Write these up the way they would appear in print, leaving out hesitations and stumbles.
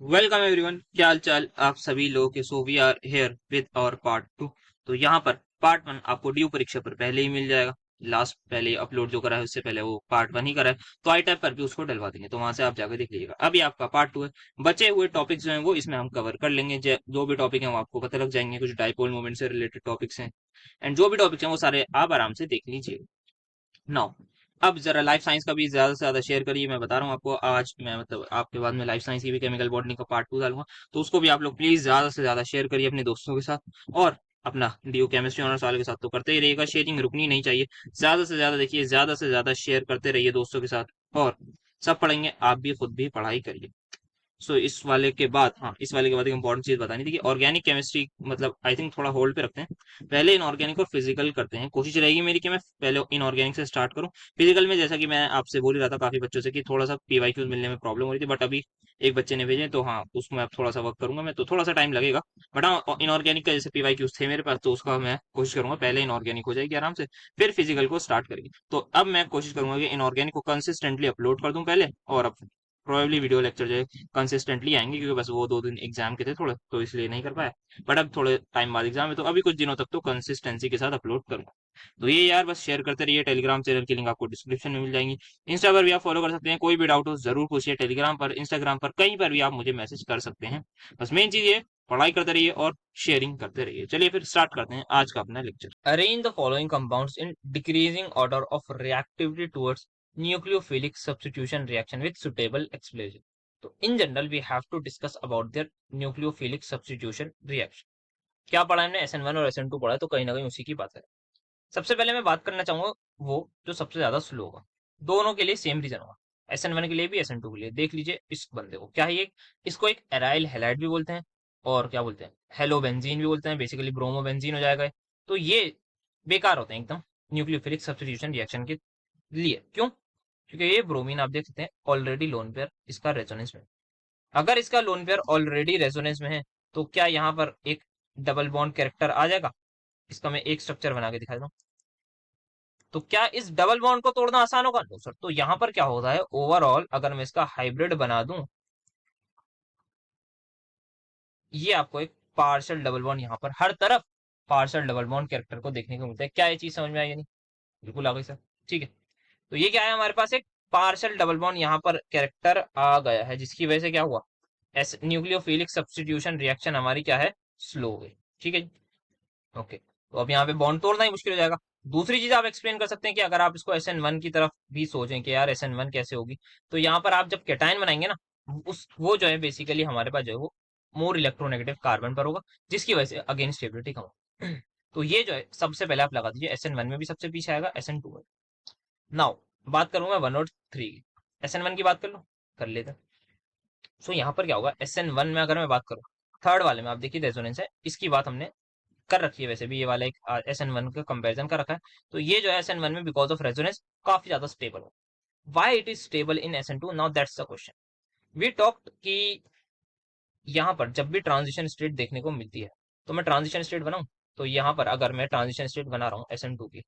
Welcome everyone, क्या हाल चाल आप सभी लोगों के। So we are here with our part 2। तो यहाँ पर पार्ट 1 आपको ड्यू परीक्षा पर पहले ही मिल जाएगा। लास्ट पहले अपलोड जो करा है उससे पहले वो पार्ट 1 ही करा है, तो आई टैब पर भी उसको डलवा देंगे, तो वहां से आप जाकर देख लीजिएगा। अभी आपका पार्ट 2 है। बचे हुए टॉपिक्स जो हैं वो इसमें हम कवर कर लेंगे। जो भी टॉपिक हैं वो आपको पता लग जाएंगे, कुछ डाइपोल मोमेंट से रिलेटेड टॉपिक्स हैं एंड जो भी टॉपिक्स हैं वो सारे आप आराम से देख लीजिए। नाउ अब जरा लाइफ साइंस का भी ज्यादा से ज्यादा शेयर करिए। मैं बता रहा हूँ आपको, आज मैं मतलब आपके बाद में लाइफ साइंस की भी केमिकल बॉटनी का पार्ट 2 डालूंगा, तो उसको भी आप लोग प्लीज ज्यादा से ज्यादा शेयर करिए अपने दोस्तों के साथ। और अपना डीओ केमिस्ट्री ऑनर्स वाले के साथ तो करते ही रहिएगा, शेयरिंग रुकनी नहीं चाहिए। ज्यादा से ज्यादा देखिए, ज्यादा से ज्यादा शेयर करते रहिए दोस्तों के साथ। और सब पढ़ेंगे, आप भी खुद भी पढ़ाई करिए। सो इस वाले के बाद, हाँ, इस वाले के बाद एक इंपॉर्टेंट चीज बतानी थी कि ऑर्गेनिक केमिस्ट्री मतलब आई थिंक थोड़ा होल्ड पे रखते हैं, पहले इनऑर्गेनिक और फिजिकल करते हैं। कोशिश रहेगी मेरी कि मैं पहले इनऑर्गेनिक से स्टार्ट करूं। फिजिकल में जैसा कि मैं आपसे बोल ही रहा था काफी बच्चों से कि थोड़ा सा पीवाईक्यूज मिलने में प्रॉब्लम हो रही थी, बट अभी एक बच्चे ने भेजे, तो हाँ उसमें अब थोड़ा सा वर्क करूंगा मैं, तो थोड़ा सा टाइम लगेगा। बट हाँ, इनऑर्गेनिक का जैसे पीवाईक्यूज थे मेरे पास, तो उसका मैं कोशिश करूंगा पहले इनऑर्गेनिक हो जाएगी आराम से, फिर फिजिकल को स्टार्ट करेंगे। तो अब मैं कोशिश करूंगा कि इनऑर्गेनिक को कंसिस्टेंटली अपलोड कर दूं पहले, और अब प्रोबेबली वीडियो लेक्चर जो है कंसिस्टेंटली आएंगे, क्योंकि बस वो 2 दिन एग्जाम के थे थोड़े, तो इसलिए नहीं कर पाया। बट अब थोड़े टाइम बाद एग्जाम है, तो अभी कुछ दिनों तक तो कंसिस्टेंसी के साथ अपलोड करूंगा। तो ये यार बस शेयर करते रहिए। टेलीग्राम चैनल की लिंक आपको डिस्क्रिप्शन में मिल जाएंगी। इंस्टा पर भी आप फॉलो कर सकते हैं। कोई भी डाउट हो जरूर पूछिए, टेलीग्राम पर, इंस्टाग्राम पर, कहीं पर भी आप मुझे मैसेज कर सकते हैं। बस मेन चीज ये, पढ़ाई करते रहिए और शेयरिंग करते रहिए। चलिए फिर स्टार्ट करते हैं आज का अपना lecture. Arrange the following compounds in decreasing order of reactivity towards nucleophilic substitution reaction with suitable explanation. तो in general we have to discuss about their nucleophilic substitution reaction. क्या पढ़ा हमने? SN1 और SN2 पढ़ा है, तो कहीं ना कहीं उसी की बात है। सबसे पहले मैं बात करना चाहूंगा वो जो सबसे ज्यादा स्लो होगा। दोनों के लिए सेम रीजन होगा, SN1 के लिए भी SN2 के लिए। देख लीजिए इस बंदे को, क्या है ये? इसको एक एराइल हैलाइड भी बोलते हैं, और क्या बोलते हैं, हेलोबेंजीन भी बोलते हैं। बेसिकली ब्रोमोबेंजीन हो जाएगा। तो ये बेकार होते हैं एकदम न्यूक्लियोफिलिक सब्स्टिट्यूशन रिएक्शन के लिए। क्यों? क्योंकि ये ब्रोमीन आप देख सकते हैं ऑलरेडी लोन पेयर इसका रेजोनेंस में। अगर इसका लोन पेयर ऑलरेडी रेजोनेंस में है, तो क्या यहाँ पर एक डबल बॉन्ड कैरेक्टर आ जाएगा? इसका मैं एक स्ट्रक्चर बना के दिखा दूं, तो क्या इस डबल बॉन्ड को तोड़ना आसान होगा? No sir. तो यहाँ पर क्या होता है, ओवरऑल अगर मैं इसका हाइब्रिड बना दूं, ये आपको एक पार्शियल डबल बॉन्ड यहाँ पर हर तरफ पार्शियल डबल बॉन्ड कैरेक्टर को देखने को मिलता है। क्या ये चीज समझ में आई? नहीं, बिल्कुल आ गई सर। ठीक है, तो ये क्या है, हमारे पास एक पार्शियल डबल बॉन्ड यहाँ पर कैरेक्टर आ गया है, जिसकी वजह से क्या हुआ, एस न्यूक्लियोफिलिक सब्स्टिट्यूशन रिएक्शन हमारी क्या है, स्लो हो गई। ठीक है जी, ओके। तो अब यहाँ पे बॉन्ड तोड़ना ही मुश्किल हो जाएगा। दूसरी चीज आप एक्सप्लेन कर सकते हैं कि अगर आप इसको SN1 की तरफ भी सोचें कि यार SN1 कैसे होगी, तो यहाँ पर आप जब कैटायन बनाएंगे ना, उस वो जो है बेसिकली हमारे पास जो है वो मोर इलेक्ट्रोनेगेटिव कार्बन पर होगा, जिसकी वजह से अगेन स्टेबिलिटी कम होगी। तो ये जो है सबसे पहले आप लगा दीजिए, SN1 में भी सबसे पीछे आएगा, SN2 में। नाउ बात करूंगा 1 और 3 की। SN1 की बात कर लो, कर लेते हैं। सो यहाँ पर क्या होगा, SN1 में अगर मैं बात करूँ, थर्ड वाले में आप देखिए रेजोनेंस है, इसकी बात हमने कर रखी है। वैसे भी ये वाला एक SN1 का कंपैरिजन कर रखा है। तो ये जो है SN1 में बिकॉज ऑफ रेजोनेंस काफी ज्यादा स्टेबल हो। Why it is stable in SN2? Now that's the question. We talked कि यहाँ पर जब भी ट्रांजिशन स्टेट देखने को मिलती है, तो मैं ट्रांजिशन स्टेट बनाऊं, तो यहाँ पर अगर मैं ट्रांजिशन स्टेट बना रहा हूँ SN2 की,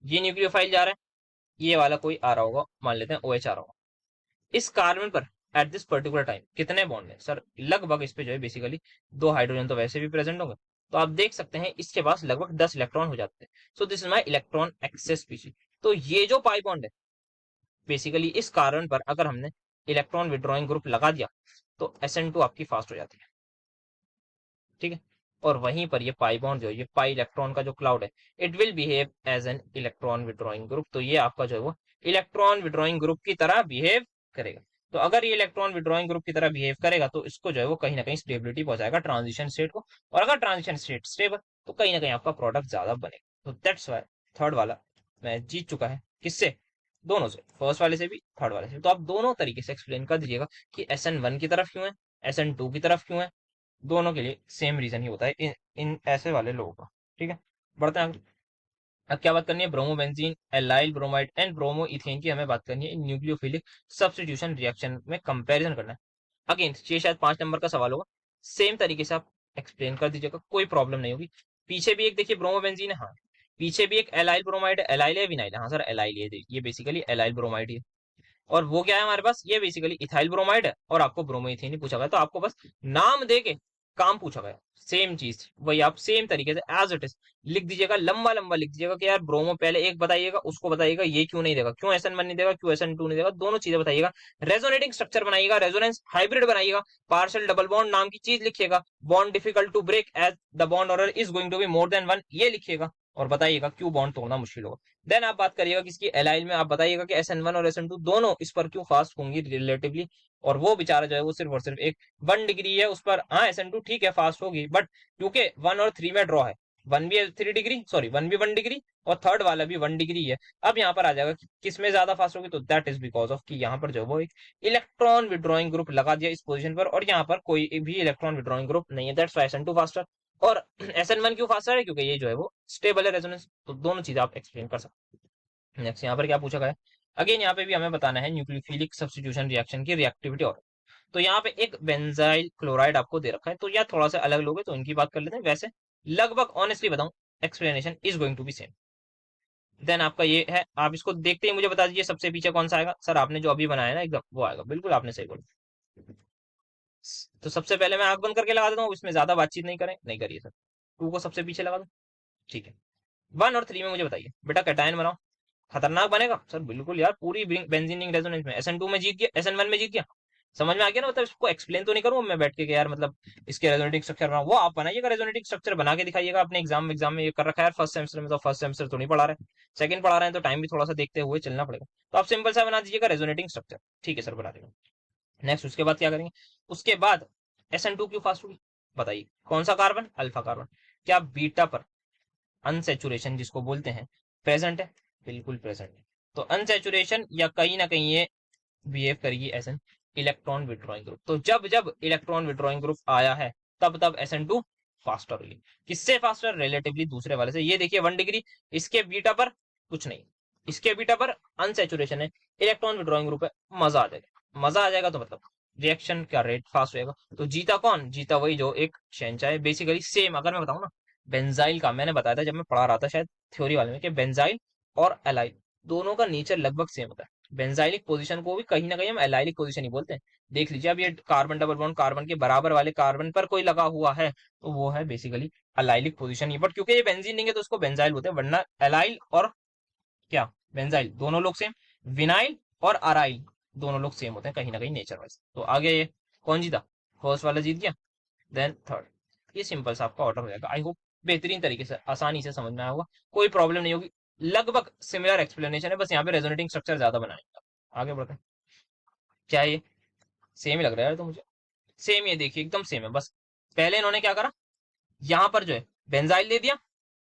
ये न्यूक्लियोफाइल जा रहा है, ये वाला कोई आ रहा होगा, मान लेते हैं OH आ रहा होगा। इस कार्बन पर एट दिस पर्टिकुलर टाइम कितने बॉन्ड है सर? लगभग इस पे जो है बेसिकली 2 हाइड्रोजन तो वैसे भी प्रेजेंट होंगे, तो आप देख सकते हैं इसके पास लगभग 10 इलेक्ट्रॉन हो जाते हैं। So this is my electron excess species. तो ये जो पाई बॉन्ड है, बेसिकली इस कार्बन पर अगर हमने इलेक्ट्रॉन विड्रॉइंग ग्रुप लगा दिया, तो SN2 आपकी फास्ट हो जाती है। ठीक है, और वहीं पर ये पाई बॉन्ड जो है, ये पाई इलेक्ट्रॉन का जो क्लाउड है, it will behave as an electron withdrawing group. तो ये आपका जो है वो इलेक्ट्रॉन विड्रॉइंग ग्रुप की तरह बिहेव करेगा। तो अगर ये इलेक्ट्रॉन विड्रॉइंग ग्रुप की तरह बिहेव करेगा, तो इसको जो है वो कहीं ना कहीं स्टेबिलिटी पहुंचाएगा ट्रांजिशन स्टेट को। और अगर ट्रांजिशन स्टेट स्टेबल, तो कहीं ना कहीं आपका प्रोडक्ट ज्यादा बनेगा। तो दैट्स वाई थर्ड वाला मैं जीत चुका है। किससे? दोनों से, फर्स्ट वाले से भी, थर्ड वाले से। तो आप दोनों तरीके से एक्सप्लेन कर दीजिएगा कि SN1 की तरफ क्यों है, SN2 की तरफ क्यों है। दोनों के लिए सेम रीजन ही होता है इन ऐसे वाले लोगों का। ठीक है, बढ़ते हैं आगे। अब क्या बात करनी है, bromobenzene, allyl bromide and bromo ethane की हमें बात करनी है। न्यूक्लियोफिलिक सब्स्टिट्यूशन रिएक्शन में कंपैरिजन करना है। अगेन ये शायद 5 नंबर का सवाल होगा, सेम तरीके से आप एक्सप्लेन कर दीजिएगा, कोई प्रॉब्लम नहीं होगी। पीछे भी एक देखिए ब्रोमोबेंजीन है, हाँ। पीछे भी एक एलाइल ब्रोमाइड है, एलाइल है विनाइल है? हाँ सर एलाइल है, ये बेसिकली एलाइल ब्रोमाइड है। और वो क्या है हमारे पास, ये बेसिकली इथाइल ब्रोमाइड है और आपको ब्रोमोइथेन ही पूछा गया, तो आपको बस नाम दे के काम पूछा गया, सेम चीज वही आप सेम तरीके से एज इट इज लिख दीजिएगा, लंबा लंबा लिख दीजिएगा कि यार ब्रोमो पहले एक बताइएगा, उसको बताइएगा ये क्यों नहीं देगा, क्यों SN1 नहीं देगा, क्यों SN2 नहीं देगा, दोनों चीजें बताइएगा। रेजोनेटिंग स्ट्रक्चर बनाइएगा, रेजोनेंस हाइब्रिड बनाइएगा, पार्शियल डबल बॉन्ड नाम की चीज लिखिएगा, bond difficult to break as the bond order is going to be more than one, ये लिखिएगा और बताइएगा क्यों बॉन्ड तोड़ना मुश्किल होगा। देन आप बात करिएगा किसकी, एलाइल में, आप बताइएगा कि SN1 और SN2 दोनों इस पर क्यों फास्ट होंगी रिलेटिवली, और वो बेचारा जो है वो सिर्फ और सिर्फ एक 1 डिग्री है उस पर, हाँ SN2 ठीक है फास्ट होगी, बट क्योंकि 1 और 3 में ड्रॉ है, 1 भी 3 डिग्री, सॉरी 1 भी 1 डिग्री और थर्ड वाला भी 1 डिग्री है। अब यहाँ पर आ जाएगा कि किस में ज्यादा फास्ट होगी, तो दैट इज बिकॉज ऑफ कि यहाँ पर जो वो एक इलेक्ट्रॉन विड्रॉइंग ग्रुप लगा दिया इस पोजीशन पर, और यहाँ पर कोई भी इलेक्ट्रॉन विड्रॉइंग ग्रुप नहीं है, दैट्स वाई SN2 फास्टर। और SN1 क्यों फास्टर है, क्योंकि ये जो है वो स्टेबल है रेजोनेंस, तो दोनों चीजें आप एक्सप्लेन कर सकते हैं। नेक्स्ट यहाँ पर क्या पूछा गया है, अगेन यहाँ पे भी हमें बताना है न्यूक्लियोफिलिक सब्स्टिट्यूशन रिएक्शन की रिएक्टिविटी, और तो यहाँ पे एक बेंजाइल क्लोराइड आपको दे रखा है, तो यह थोड़ा सा अलग लोगे तो इनकी बात कर लेते हैं, वैसे लगभग ऑनेस्टली बताऊं explanation is going to be same. Then आपका ये है, आप इसको देखते ही मुझे बता दीजिए सबसे पीछे कौन सा आएगा, सर आपने जो अभी बनाया ना एकदम वो आएगा, बिल्कुल आपने सही बोला। तो सबसे पहले मैं आंख बंद करके लगा देता हूँ, इसमें ज्यादा बातचीत नहीं करें, नहीं करिए सर, 2 को सबसे पीछे लगा दो, ठीक है। 1 और 3 में मुझे बताइए बेटा, कैटायन बनाओ, खतरनाक बनेगा सर, बिल्कुल यार, पूरी बेंजीन रिंग रेजोनेंस में, SN2 में जीत गया, SN1 में जीत गया, समझ में आ गया ना, मतलब इसको एक्सप्लेन तो नहीं करूँ मैं बैठ के यार, मतलब इसके रेजोनेटिक स्ट्रक्चर बनाओ, वो आप बनाइएगा, रेजोनेटिक स्ट्रक्चर बना के दिखाइएगा अपने एग्जाम में ये कर रखा है फर्स्ट सेमेस्टर में, तो फर्स्ट सेमेस्टर तो नहीं पढ़ा रहे, सेकंड पढ़ा रहे हैं, तो टाइम भी थोड़ा सा देखते हुए चलना पड़ेगा, तो आप सिंपल सा बना दीजिएगा रेजोनेटिंग स्ट्रक्चर, ठीक है सर बना देगा। नेक्स्ट उसके बाद क्या करेंगे, उसके बाद SN2 क्यों फास्ट होगी, बताइए कौन सा कार्बन, अल्फा कार्बन, क्या बीटा पर अनसेचुरेशन जिसको बोलते हैं प्रेजेंट है, बिल्कुल प्रेजेंट है, तो अनसेचुरेशन या कहीं ना कहीं ये बिहेव करेगी as an electron withdrawing group, तो जब जब इलेक्ट्रॉन विड्रॉइंग ग्रुप आया है तब तब SN2 फास्टर हुई, किससे फास्टर, रिलेटिवली दूसरे वाले से, ये देखिए 1 डिग्री, इसके बीटा पर कुछ नहीं, इसके बीटा पर अनसेचुरेशन है, इलेक्ट्रॉन विड्रॉइंग ग्रुप है, मजा आ जाएगा, मजा आ जाएगा, तो मतलब रिएक्शन का रेट फास्ट होगा, तो जीता कौन, जीता वही जो एक शहंशाह है, बेसिकली सेम अगर मैं बताऊं ना, बेंजाइल का मैंने बताया था जब मैं पढ़ा रहा था शायद थ्योरी वाले में, कि बेंजाइल और एलाइल दोनों का नेचर लगभग सेम होता है, बेंजाइलिक पोजीशन को भी कहीं ना कहीं हम एलाइलिक पोजीशन ही बोलते हैं, देख लीजिए अब ये कार्बन डबल बॉन्ड कार्बन के बराबर वाले कार्बन पर कोई लगा हुआ है तो वो है basically allylic position he, but क्योंकि ये बेंजीन नहीं है तो उसको बेंजाइल बोलते हैं, वरना एलाइल और क्या बेंजाइल दोनों लोग सेम, विनाइल और अराइल दोनों लोग सेम होते हैं कहीं ना कहीं नेचर वाइज। तो आगे ये कौन जीता, फर्स्ट वाला जीत गया, देन थर्ड, ये सिंपल सा आपका ऑर्डर हो जाएगा, आई होप बेहतरीन तरीके से आसानी से समझ में आया होगा, कोई प्रॉब्लम नहीं होगी, लगभग सिमिलर एक्सप्लेनेशन है, बस यहाँ पे रेजोनेटिंग स्ट्रक्चर ज्यादा बनाएंगे। आगे बढ़ते हैं, क्या ये सेम ही लग रहा है तो मुझे, सेम ये देखिए एकदम सेम है, बस पहले इन्होंने क्या करा, यहाँ पर जो है बेंजाइल दे दिया,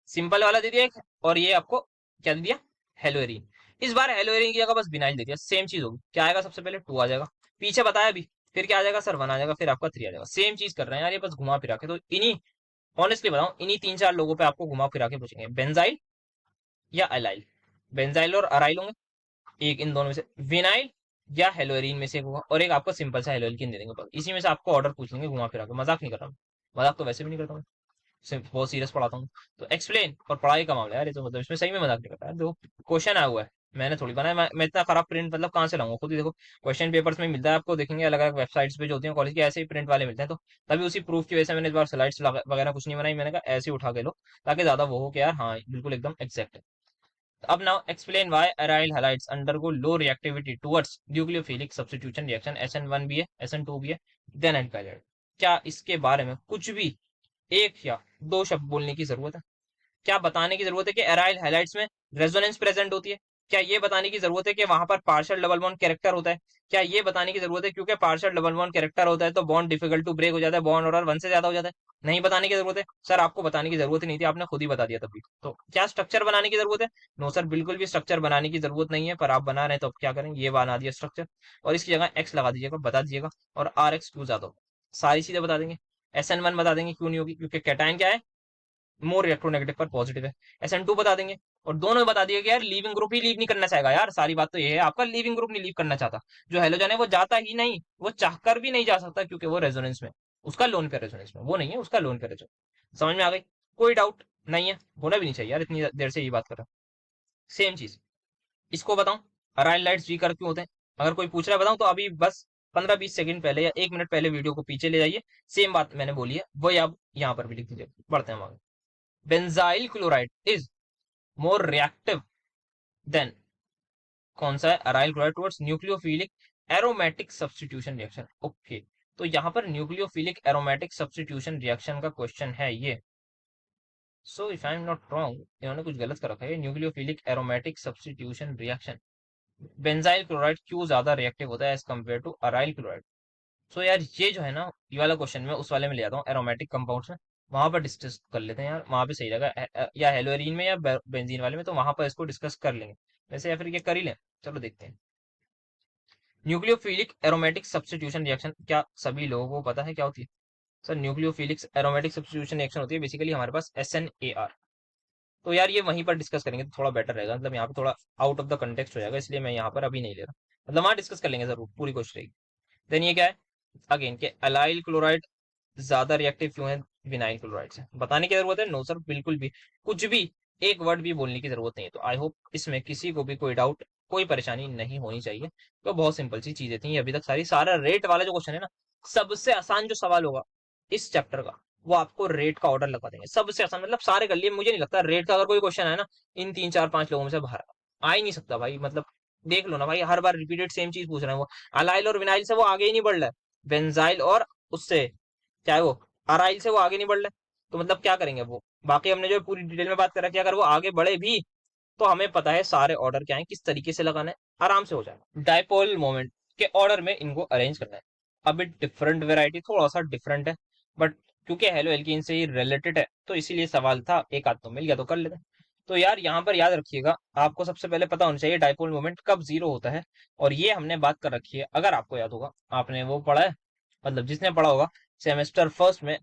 सिंपल वाला दे दिया एक, और ये आपको क्या दे दिया, हेलोएरिन, इस बार हेलोएरिन की जगह बस बिनाइल दे दिया, सेम चीज होगी, क्या आएगा सबसे पहले 2 आ जाएगा, पीछे बताया भी, फिर क्या आ जाएगा सर 1 आ जाएगा, फिर आपका 3 आ जाएगा, सेम चीज कर रहे हैं यार ये, बस घुमा फिरा के, तो इन्हीं ऑनेस्टली बताऊं इन्हीं 3-4 लोगों पे आपको घुमा फिरा के पूछेंगे, बेंजाइल या अलाइल, बेंजाइल और अराइल होंगे एक, इन दोनों में से विनाइल या हेलोरीन में से एक होगा, और एक आपको सिंपल सा हेलोरिन दे देंगे, बस इसी में से आपको ऑर्डर पूछ लेंगे घुमा फिरा के, मजाक नहीं कर रहा हूँ, मजाक तो वैसे भी नहीं करता हूँ, बहुत सीरियस पढ़ाता हूँ, तो एक्सप्लेन और पढ़ाई का मामला है यार ये, तो मतलब इसमें सही में मजाक नहीं करता है, जो क्वेश्चन आया हुआ है मैंने थोड़ी बनाया, मैं इतना खराब प्रिंट मतलब कहाँ से लाऊंगा, खुद ही देखो क्वेश्चन पेपर्स में मिलता है आपको, देखेंगे अलग अलग वेबसाइट्स पे जो होती है कॉलेज के, ऐसे ही प्रिंट वाले मिलते हैं, तो तभी उसी प्रूफ की वजह से मैंने इस बार स्लाइड्स वगैरह कुछ नहीं बनाई, मैंने कहा ऐसे ही उठा के लो ताकि ज्यादा वो हो कि यार हाँ बिल्कुल एकदम एग्जैक्ट है। अब now explain why aryl halides undergo low reactivity towards nucleophilic substitution reaction, SN1 भी है SN2 भी है, देन एल्काइल, क्या इसके बारे में कुछ भी एक या 2 शब्द बोलने की जरूरत है, क्या बताने की जरूरत है कि एराइल हैलाइड्स में रेजोनेंस प्रेजेंट होती है, क्या ये बताने की जरूरत है कि वहां पर पार्शियल डबल बॉन्ड कैरेक्टर होता है, क्या ये बताने की जरूरत है क्योंकि पार्शियल डबल बॉन्ड कैरेक्टर होता है तो बॉन्ड डिफिकल्ट टू ब्रेक हो जाता है, बॉन्ड ऑर्डर 1 से ज्यादा हो जाता है, नहीं बताने की जरूरत है, सर आपको बताने की जरूरत ही नहीं थी, आपने खुद ही बता दिया तभी, तो क्या स्ट्रक्चर बनाने की जरूरत है, नो सर बिल्कुल भी स्ट्रक्चर बनाने की जरूरत नहीं है, पर आप बना रहे हैं तो अब क्या करें, ये बना दिया स्ट्रक्चर, और इसकी जगह एक्स लगा दीजिएगा, बता दीजिएगा, और RX क्यों ज्यादा होगा, सारी चीजें बता देंगे, SN1 बता देंगे क्यों नहीं होगी, क्योंकि कैटायन क्या है, मोर इलेक्ट्रोनेगेटिव पर पॉजिटिव है, SN2 बता देंगे, और दोनों में बता दिया कि यार लीविंग ग्रुप ही लीव नहीं करना चाहेगा, यार सारी बात तो ये है आपका लीविंग ग्रुप नहीं लीव करना चाहता, जो हेलोजन है वो जाता ही नहीं, वो चाहकर भी नहीं जा सकता क्योंकि वो रेजोनेंस में, उसका लोन पे रेजोनेंस में वो नहीं है, उसका लोन पे रेजोनेंस, समझ में आ गई, कोई डाउट नहीं है, होना भी नहीं चाहिए यार, इतनी देर से ये बात कर रहा हूं, सेम चीज इसको बताऊं, अराइल लाइट्स वीकर क्यों होते हैं, अगर कोई पूछ रहा है बताऊं तो अभी बस 15-20 सेकंड पहले या 1 मिनट पहले वीडियो को पीछे ले जाइए, सेम बात मैंने बोली है वही आप यहाँ पर भी लिख दीजिए। बढ़ते हैं आगे। Benzyl chloride is more reactive than, कौन सा है, aryl chloride towards nucleophilic aromatic substitution reaction. Okay, तो यहाँ पर न्यूक्लियोफिलिक एरोमेटिक सब्स्टिट्यूशन रिएक्शन का क्वेश्चन है ये। So if I am not wrong, इन्होंने कुछ गलत कर रखा है, nucleophilic aromatic substitution reaction. Benzyl chloride क्यों ज्यादा रिएक्टिव होता है as compare to aryl chloride. So यार ये जो है ना, ये वाला क्वेश्चन में उस वाले में ले आता हूँ एरोमेटिक कंपाउंड्स में, वहां पर डिस्कस कर लेते हैं यार, वहां पे सही रहेगा, या हेलोरीन में या बेंजीन वाले में, तो वहां पर इसको डिस्कस कर लेंगे। वैसे या फिर ये कर ही लें, चलो देखते हैं। न्यूक्लियोफिलिक एरोमेटिक सब्स्टिट्यूशन रिएक्शन क्या सभी लोगों को पता है क्या होती है? Sir nucleophilic aromatic substitution reaction होती है बेसिकली हमारे पास SNAR। तो यार ये वहीं पर डिस्कस करेंगे तो थोड़ा बेटर रहेगा, मतलब यहाँ पे थोड़ा आउट ऑफ द कंटेक्स्ट हो जाएगा, इसलिए मैं यहाँ पर अभी नहीं ले रहा, मतलब वहां डिस्कस कर लेंगे जरूर, पूरी कोशिश रहेगी। देन ये क्या है अगेन के अलाइल क्लोराइड ज्यादा रिएक्टिव क्यों है विनाइल क्लोराइड से, बताने की जरूरत है? नो सर, बिल्कुल भी कुछ भी एक वर्ड भी बोलने की जरूरत नहीं है। तो आई होप इसमें किसी को भी कोई डाउट, कोई परेशानी नहीं होनी चाहिए। तो बहुत सिंपल सी चीजें थी अभी तक सारी, सारा रेट वाला जो क्वेश्चन है ना, सबसे आसान जो सवाल होगा इस चैप्टर का, वो आपको रेट का ऑर्डर लगा देंगे, सबसे आसान, मतलब सारे कर लिए। मुझे नहीं लगता रेट का अगर कोई क्वेश्चन है ना इन 3 4 5 लोगों में से बाहर आ ही नहीं सकता भाई, मतलब देख लो ना भाई, हर बार रिपीटेड सेम चीज पूछ रहे हैं वो। अलाइल और विनाइल से वो आगे ही नहीं बढ़ रहा है, बेंजाइल और उससे चाहे वो अराइल से वो आगे नहीं बढ़ रहे, तो मतलब क्या करेंगे वो। बाकी हमने जो पूरी डिटेल में बात कर रखी है, अगर वो आगे बढ़े भी तो हमें पता है सारे ऑर्डर क्या है, किस तरीके से लगाना है, आराम से हो जाएगा। डायपोल मोमेंट के ऑर्डर में इनको अरेंज करना है। अभी डिफरेंट वेराइटी, थोड़ा सा डिफरेंट है, बट क्योंकि हेलो एल्कीन से ही रिलेटेड है तो इसीलिए सवाल था, एक आध तो मिल गया तो कर लेते हैं। तो यार यहाँ पर याद रखिएगा, आपको सबसे पहले पता होना चाहिए डायपोल मोमेंट कब जीरो होता है, और ये हमने बात कर रखी है, अगर आपको याद होगा, आपने वो पढ़ा है, मतलब जिसने पढ़ा होगा सेमेस्टर फर्स्ट में,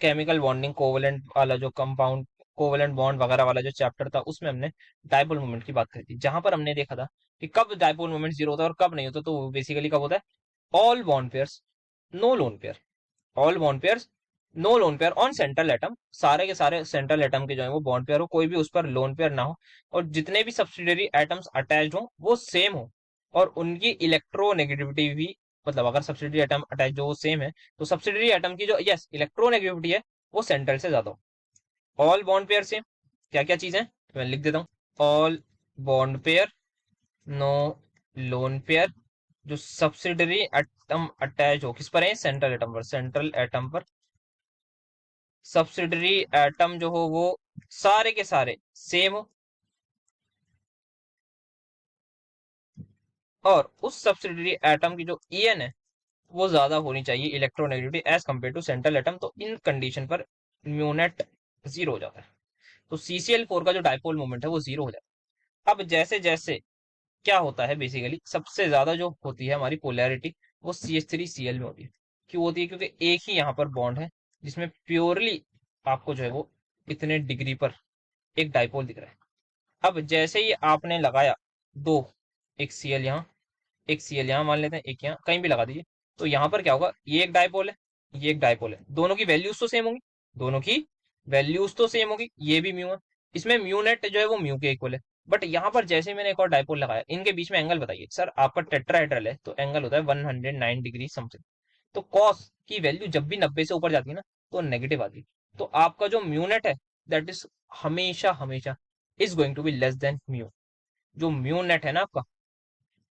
केमिकल बॉन्डिंग कोवलेंट वाला जो कंपाउंड, कोवलेंट बॉन्ड वगैरह वाला जो चैप्टर था, उसमें हमने डायपोल मोमेंट की बात करी थी, जहां पर हमने देखा था कि कब डायपोल मोमेंट जीरो होता है और कब नहीं होता। तो बेसिकली कब होता है, all bond pairs no lone pair, all bond pairs no lone pair on central atom, सारे के सारे सेंट्रल एटम के जो है वो बॉन्ड पेयर हो, कोई भी उस पर लोन पेयर ना हो, और जितने भी सब्सिडरी एटम्स अटैच हो वो सेम हो, और उनकी इलेक्ट्रोनेगेटिविटी भी, मतलब अगर सब्सिडरी एटम अटैच जो सेम है, तो सब्सिडरी एटम की जो यस इलेक्ट्रोनेगेटिविटी है वो सेंट्रल से ज्यादा हो। ऑल बॉन्ड पेयर से क्या क्या चीज है मैं लिख देता हूँ, all bond pair no lone pair, जो सब्सिडरी एटम अटैच हो किस पर है, सेंट्रल एटम पर, सेंट्रल एटम पर सब्सिडरी एटम जो हो वो सारे के सारे सेम हो, और उस सब्सिडरी एटम की जो EN है वो ज्यादा होनी चाहिए electronegativity as compare to central atom, तो इन कंडीशन पर म्यूनेट जीरो हो जाता है, तो CCl4 का जो डायपोल मोमेंट है वो जीरो हो जाता है। अब जैसे जैसे क्या होता है, बेसिकली सबसे ज्यादा जो होती है हमारी पोलैरिटी वो CH3Cl में होती है। क्यों होती है, क्योंकि एक ही यहाँ पर बॉन्ड है जिसमें प्योरली आपको जो है वो इतने डिग्री पर एक डायपोल दिख रहा है। अब जैसे ही आपने लगाया दो, एक Cl यहाँ, एक Cl यहाँ मान लेते हैं, एक यहाँ कहीं भी लगा दीजिए, तो यहाँ पर क्या होगा, ये एक डायपोल है, ये एक डायपोल है, दोनों की वैल्यूज तो सेम होंगी, दोनों की वैल्यूज तो सेम होगी, ये भी म्यू है, इसमें म्यू नेट जो है वो म्यू के इक्वल है। बट यहाँ पर जैसे मैंने एक और डायपोल लगाया, इनके बीच में एंगल बताइए सर, आपका टेट्राहेड्रल है तो एंगल होता है 109 डिग्री समथिंग, तो कॉस की वैल्यू जब भी 90 से ऊपर जाती है ना तो नेगेटिव आती है, तो आपका जो म्यू नेट है दैट इज हमेशा हमेशा is going to be less than mu, जो म्यू नेट है ना आपका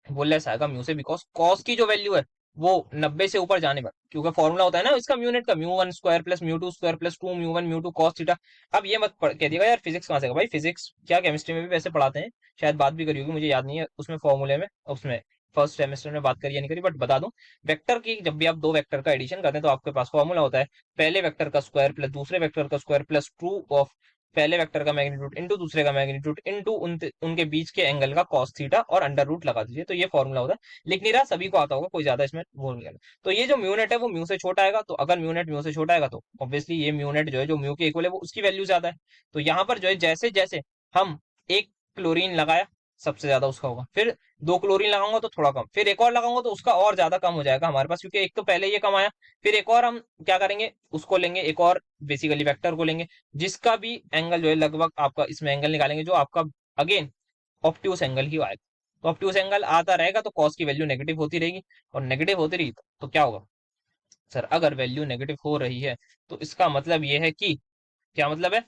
वो लेस आएगा म्यू से, बिकॉज कॉस की जो वैल्यू है वो 90 से ऊपर जाने पर, क्योंकि फॉर्मूला होता है ना इसका म्यू नेट का, μ1 square plus μ2 square plus 2 μ1 μ2 cos theta. अब ये मत कह दिएगा यार फिजिक्स कहाँ से, भाई फिजिक्स क्या केमिस्ट्री में भी वैसे पढ़ाते हैं, शायद बात भी करी होगी, मुझे याद नहीं है उसमें फॉर्मूले में, उसमें फर्स्ट सेमेस्टर में बात करी या नहीं करी, बट बता दूं, वेक्टर की जब भी आप दो वेक्टर का एडिशन करते हैं तो आपके पास फॉर्मूला होता है, पहले वेक्टर का स्क्वायर प्लस दूसरे वेक्टर का स्क्वायर प्लस टू ऑफ पहले वेक्टर का मैग्नीट्यूड इनटू दूसरे का मैग्नीट्यूड इनटू उनके बीच के एंगल का कॉस थीटा और अंडर रूट लगा दीजिए, तो ये फॉर्मूला होता है। लिख नहीं रहा, सभी को आता होगा, कोई ज्यादा इसमें वो नहीं करना। तो ये जो म्यूनेट है वो म्यू से छोटा आएगा, तो अगर म्यूनेट म्यू से छोटा आएगा तो ऑब्वियसली ये म्यूनेट जो है जो म्यू के इक्वल है वो उसकी वैल्यू ज्यादा है। तो यहाँ पर जो है जैसे जैसे हम एक क्लोरीन लगाया सबसे ज्यादा उसका होगा, फिर दो क्लोरीन लगाऊंगा तो थोड़ा कम, फिर एक और लगाऊंगा तो उसका और ज्यादा कम हो जाएगा हमारे पास, क्योंकि एक तो पहले ये कम आया, फिर एक और हम क्या करेंगे उसको लेंगे, एक और बेसिकली वेक्टर को लेंगे जिसका भी एंगल जो है लगभग आपका, इसमें एंगल निकालेंगे जो आपका अगेन ऑप्टिवस एंगल ही आएगा, तो ऑब्ट्यूज एंगल आता रहेगा तो कॉस की वैल्यू नेगेटिव होती रहेगी, और नेगेटिव होती रही तो क्या होगा सर, अगर वैल्यू नेगेटिव हो रही है तो इसका मतलब ये है कि, क्या मतलब है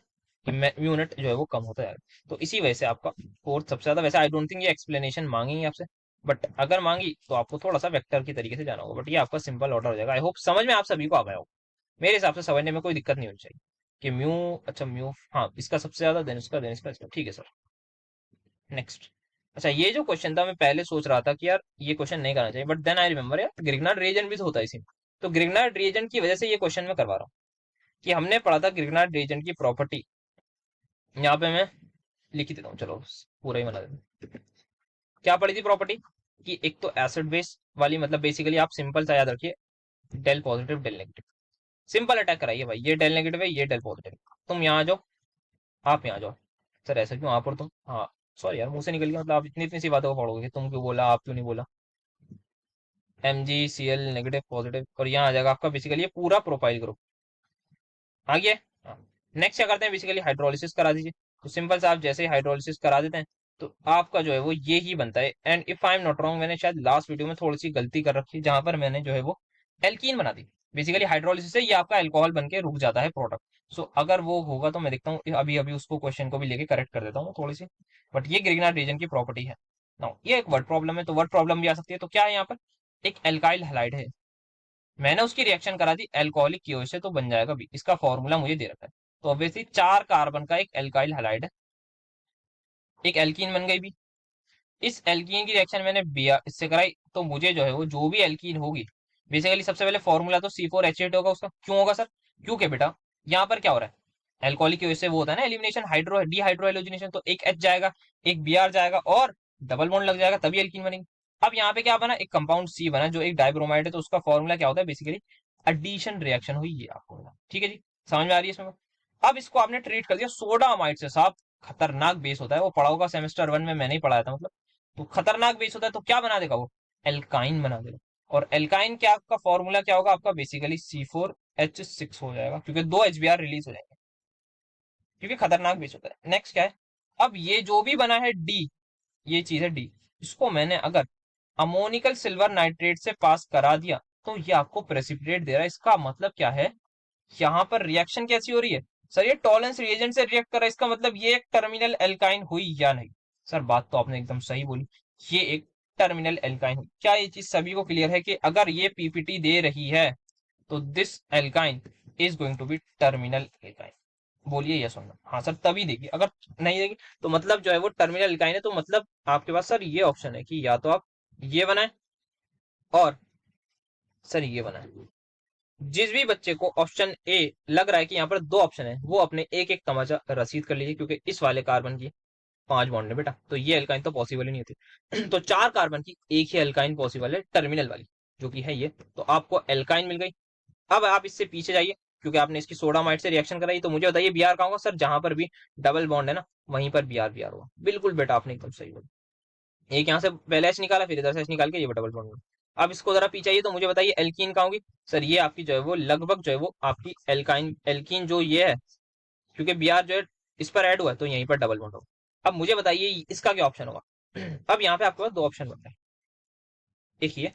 कि म्यू नट जो है वो कम होता है। तो इसी वजह से आपका फोर्थ सबसे ज्यादा, वैसे आई डोंट थिंक ये एक्सप्लेनेशन मांगेंगे आपसे, बट अगर मांगी तो आपको थोड़ा सा वेक्टर की तरीके से जाना होगा, बट ये आपका सिंपल ऑर्डर हो जाएगा। आई होप समझ में आप सभी को आ पाया हो, मेरे हिसाब से समझने में कोई दिक्कत नहीं होनी चाहिए कि म्यू, अच्छा म्यू, हाँ इसका सबसे ज्यादा, देन इसका, ठीक है सर। नेक्स्ट, अच्छा ये जो क्वेश्चन था मैं पहले सोच रहा था कि यार ये क्वेश्चन नहीं करना चाहिए, बट देन आई रिमेम्बर यार ग्रिग्नार्ड रीजन भी तो होता है इसी में। तो ग्रिग्नार्ड रीजन की वजह से ये क्वेश्चन मैं करवा रहा हूँ कि हमने पढ़ा था ग्रिग्नार्ड रीजन की प्रॉपर्टी, यहाँ पे मैं लिख ही देता हूँ, चलो पूरा ही बना देता हूँ। क्या पढ़ी थी प्रॉपर्टी कि एक तो एसिड बेस वाली, मतलब बेसिकली आप सिंपल सा याद रखिए, del positive del negative, simple attack कराइए भाई, ये डेल नेगेटिव है ये डेल पॉजिटिव, तुम यहाँ आ जाओ आप यहाँ आ जाओ। सर ऐसा क्यों, आप पढ़ तुम, हाँ सॉरी यार मुंह से निकल गया, मतलब आप इतनी इतनी सी बातों को पढ़ोगे, तुम क्यों बोला आप क्यों नहीं बोला, MgCl नेगेटिव पॉजिटिव, और यहाँ आ जाएगा आपका बेसिकली ये पूरा प्रोफाइल ग्रुप आ गया। नेक्स्ट क्या करते हैं, बेसिकली हाइड्रोलिसिस करा दीजिए। तो सिंपल सा आप जैसे ही हाइड्रोलिसिस करा देते हैं तो आपका जो है वो ये ही बनता है। And if I am not wrong, मैंने शायद लास्ट वीडियो में थोड़ी सी गलती कर रखी जहां पर मैंने जो है वो एल्कीन बना दी। बेसिकली हाइड्रोलिसिस से ये आपका अल्कोहल बन के रुक जाता है प्रोडक्ट। सो अगर वो होगा तो मैं देखता हूँ, अभी अभी उसको क्वेश्चन को भी लेके करेक्ट कर देता हूँ थोड़ी सी, बट ये ग्रिग्नार्ड रीजन की प्रॉपर्टी है। नाउ ये एक वर्ड प्रॉब्लम है, तो वर्ड प्रॉब्लम भी आ सकती है। तो क्या है यहाँ पर, एक एल्काइल हैलाइड है, मैंने उसकी रिएक्शन करा दी एल्कोहलिक की वजह से, तो बन जाएगा बी। इसका फॉर्मूला मुझे दे रखा है, तो ऑब्वियसली 4 कार्बन का एक एल्काइल हैलाइड है, एक एल्कीन बन गई भी। इस एल्कीन की रिएक्शन मैंने बिया इससे कराई, तो मुझे जो है वो जो भी एल्कीन होगी, बेसिकली सबसे पहले फॉर्मूला तो C4H8 होगा उसका। क्यों होगा सर, क्योंकि बेटा यहाँ पर क्या हो रहा है, एल्कोहलिक की वजह से वो होता है ना एलिमिनेशन, हाइड्रो डिहाइड्रो एलोजिनेशन, तो एक H जाएगा एक Br जाएगा और डबल बॉन्ड लग जाएगा, तभी एल्कीन बनेगी। अब यहाँ पे क्या बना, एक कंपाउंड C बना जो एक डाइब्रोमाइड है, तो उसका फॉर्मूला क्या होता है, बेसिकली एडिशन रिएक्शन हुई, ये आपको मिला। ठीक है जी, समझ में आ रही है इसमें। अब इसको आपने ट्रीट कर दिया सोडामाइड से, साहब खतरनाक बेस होता है, वो पढ़ा होगा सेमेस्टर 1 में, मैंने ही पढ़ाया था मतलब। तो खतरनाक बेस होता है, तो क्या बना देगा वो, एल्काइन बना देगा। और एल्काइन क्या, आपका फॉर्मूला क्या होगा, आपका बेसिकली C4H6 हो जाएगा, क्योंकि 2 HBr रिलीज हो जाएंगे, क्योंकि खतरनाक बेस होता है। नेक्स्ट क्या है, अब ये जो भी बना है डी, ये चीज है डी, इसको मैंने अगर अमोनिकल सिल्वर नाइट्रेट से पास करा दिया तो ये आपको प्रेसिपिटेट दे रहा है। इसका मतलब क्या है, यहाँ पर रिएक्शन कैसी हो रही है सर, ये टॉलेंस रिएजेंट से रिएक्ट कर रहा है, इसका मतलब ये एक टर्मिनल एल्काइन हुई या नहीं। सर बात तो आपने एकदम सही बोली, ये एक टर्मिनल एल्काइन हुई। क्या ये चीज सभी को क्लियर है कि अगर ये पीपीटी दे रही है तो this alkyne is going to be terminal alkyne, बोलिए यस और नो। हाँ सर तभी देगी, अगर नहीं देगी तो मतलब जो है वो टर्मिनल एल्काइन है, तो मतलब आपके पास सर ये ऑप्शन है कि या तो आप ये बनाए और सर ये बनाए। जिस भी बच्चे को ऑप्शन ए लग रहा है कि यहाँ पर 2 ऑप्शन है, वो अपने एक एक तमाचा रसीद कर लीजिए, क्योंकि इस वाले कार्बन की 5 बॉन्ड है बेटा, तो ये एल्काइन तो पॉसिबल ही नहीं होती। तो 4 कार्बन की एक ही एल्काइन पॉसिबल है, टर्मिनल वाली, जो कि है ये। तो आपको एल्काइन मिल गई। अब आप इससे पीछे जाइए, क्योंकि आपने इसकी सोडामाइड से रिएक्शन कराई, तो मुझे बताइए Br कहाँ होगा सर, जहां पर भी डबल बॉन्ड है ना वहीं पर Br होगा। बिल्कुल बेटा आपने एकदम सही बोला, एक यहाँ से पहले एच निकाला, फिर इधर से एच निकाल के ये डबल बॉन्ड में। अब इसको जरा पीछे आइए, तो मुझे बताइए एल्कीन कहाँ होगी सर, ये आपकी जो है वो लगभग जो है वो आपकी एल्काइन एल्कीन जो ये है, क्योंकि Br जो है इस पर ऐड हुआ है तो यहीं पर डबल बॉन्ड होगा। अब मुझे बताइए इसका क्या ऑप्शन होगा। अब यहाँ पे आपके पास 2 ऑप्शन बनते हैं, एक ये